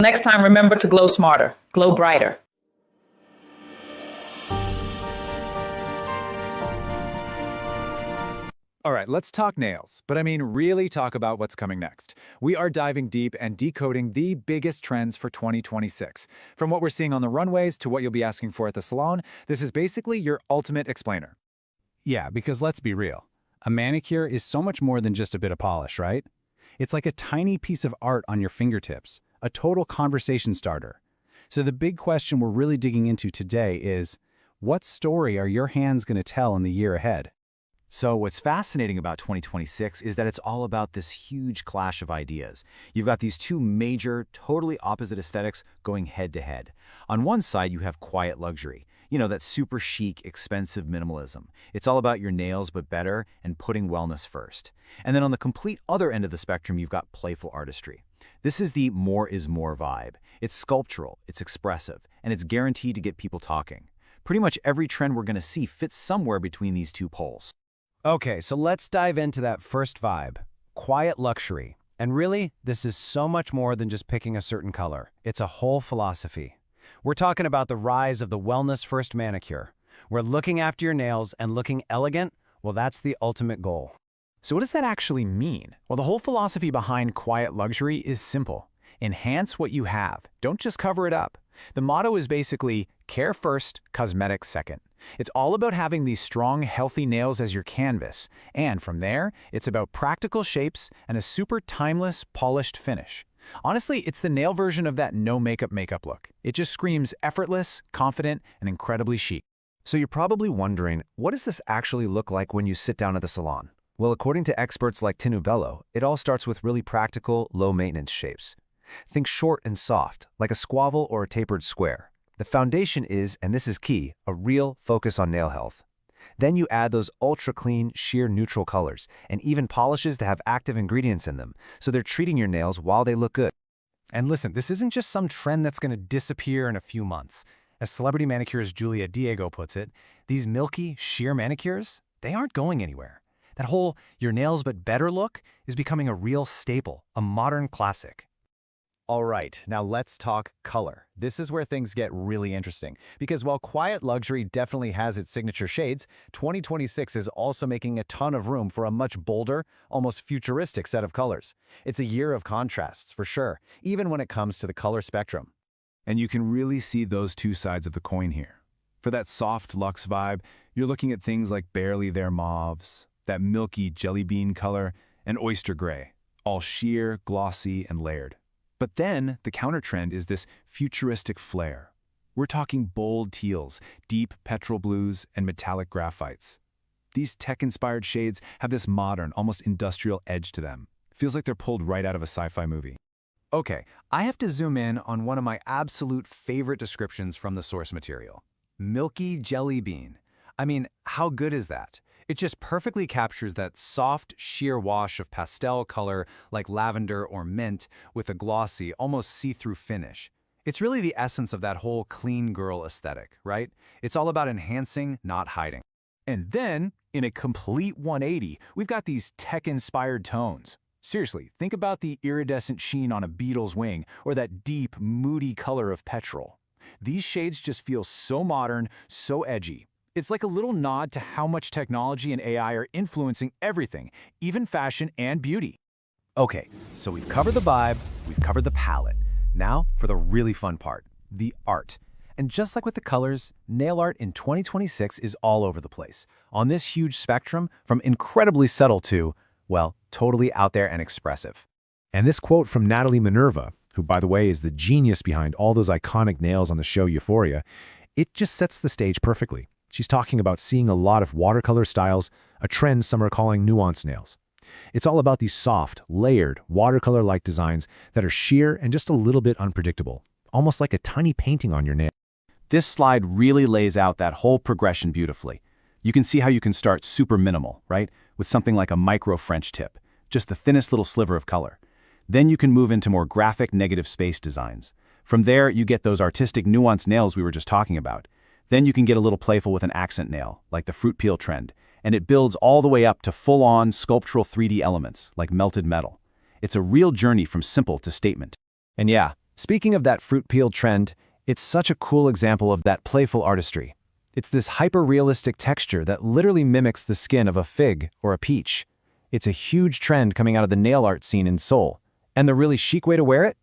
Next time, remember to glow smarter, glow brighter. All right, let's talk nails, but I mean really talk about what's coming next. We are diving deep and decoding the biggest trends for 2026. From what we're seeing on the runways to what you'll be asking for at the salon, this is basically your ultimate explainer. Yeah, because let's be real. A manicure is so much more than just a bit of polish, right? It's like a tiny piece of art on your fingertips, a total conversation starter. So the big question we're really digging into today is, what story are your hands going to tell in the year ahead? So what's fascinating about 2026 is that it's all about this huge clash of ideas. You've got these two major, totally opposite aesthetics going head to head. On one side, you have quiet luxury. You know, that super chic, expensive minimalism. It's all about your nails, but better, and putting wellness first. And then on the complete other end of the spectrum, you've got playful artistry. This is the more is more vibe. It's sculptural, it's expressive, and it's guaranteed to get people talking. Pretty much every trend we're going to see fits somewhere between these two poles. Okay, so let's dive into that first vibe, quiet luxury. And really, this is so much more than just picking a certain color. It's a whole philosophy. We're talking about the rise of the wellness-first manicure. We're looking after your nails and looking elegant. Well, that's the ultimate goal. So what does that actually mean? Well, the whole philosophy behind quiet luxury is simple. Enhance what you have. Don't just cover it up. The motto is basically, care first, cosmetics second. It's all about having these strong, healthy nails as your canvas. And from there, it's about practical shapes and a super timeless, polished finish. Honestly, it's the nail version of that no-makeup look. It just screams effortless, confident, and incredibly chic. So you're probably wondering, what does this actually look like when you sit down at the salon? Well, according to experts like Tinubello, it all starts with really practical, low-maintenance shapes. Think short and soft, like a squabble or a tapered square. The foundation is, and this is key, a real focus on nail health. Then you add those ultra-clean, sheer neutral colors, and even polishes that have active ingredients in them, so they're treating your nails while they look good. And listen, this isn't just some trend that's going to disappear in a few months. As celebrity manicurist Julia Diego puts it, these milky, sheer manicures, they aren't going anywhere. That whole your nails but better look is becoming a real staple, a modern classic. All right, now let's talk color. This is where things get really interesting, because while quiet luxury definitely has its signature shades, 2026 is also making a ton of room for a much bolder, almost futuristic set of colors. It's a year of contrasts, for sure, even when it comes to the color spectrum. And you can really see those two sides of the coin here. For that soft luxe vibe, you're looking at things like barely there mauves, that milky jelly bean color, and oyster gray, all sheer, glossy, and layered. But then, the counter-trend is this futuristic flair. We're talking bold teals, deep petrol blues, and metallic graphites. These tech-inspired shades have this modern, almost industrial edge to them. Feels like they're pulled right out of a sci-fi movie. Okay, I have to zoom in on one of my absolute favorite descriptions from the source material. Milky jelly bean. I mean, how good is that? It just perfectly captures that soft, sheer wash of pastel color like lavender or mint with a glossy, almost see-through finish. It's really the essence of that whole clean girl aesthetic, right? It's all about enhancing, not hiding. And then, in a complete 180, we've got these tech-inspired tones. Seriously, think about the iridescent sheen on a beetle's wing or that deep, moody color of petrol. These shades just feel so modern, so edgy. It's like a little nod to how much technology and AI are influencing everything, even fashion and beauty. Okay, so we've covered the vibe, we've covered the palette. Now for the really fun part, the art. And just like with the colors, nail art in 2026 is all over the place. On this huge spectrum, from incredibly subtle to, well, totally out there and expressive. And this quote from Natalie Minerva, who by the way is the genius behind all those iconic nails on the show Euphoria, it just sets the stage perfectly. She's talking about seeing a lot of watercolor styles, a trend some are calling nuance nails. It's all about these soft, layered, watercolor-like designs that are sheer and just a little bit unpredictable, almost like a tiny painting on your nail. This slide really lays out that whole progression beautifully. You can see how you can start super minimal, right? With something like a micro French tip, just the thinnest little sliver of color. Then you can move into more graphic negative space designs. From there, you get those artistic nuance nails we were just talking about. Then you can get a little playful with an accent nail, like the fruit peel trend, and it builds all the way up to full-on sculptural 3D elements, like melted metal. It's a real journey from simple to statement. And yeah, Speaking of that fruit peel trend, it's such a cool example of that playful artistry. It's this hyper-realistic texture that literally mimics the skin of a fig or a peach. It's a huge trend coming out of the nail art scene in Seoul. And the really chic way to wear it?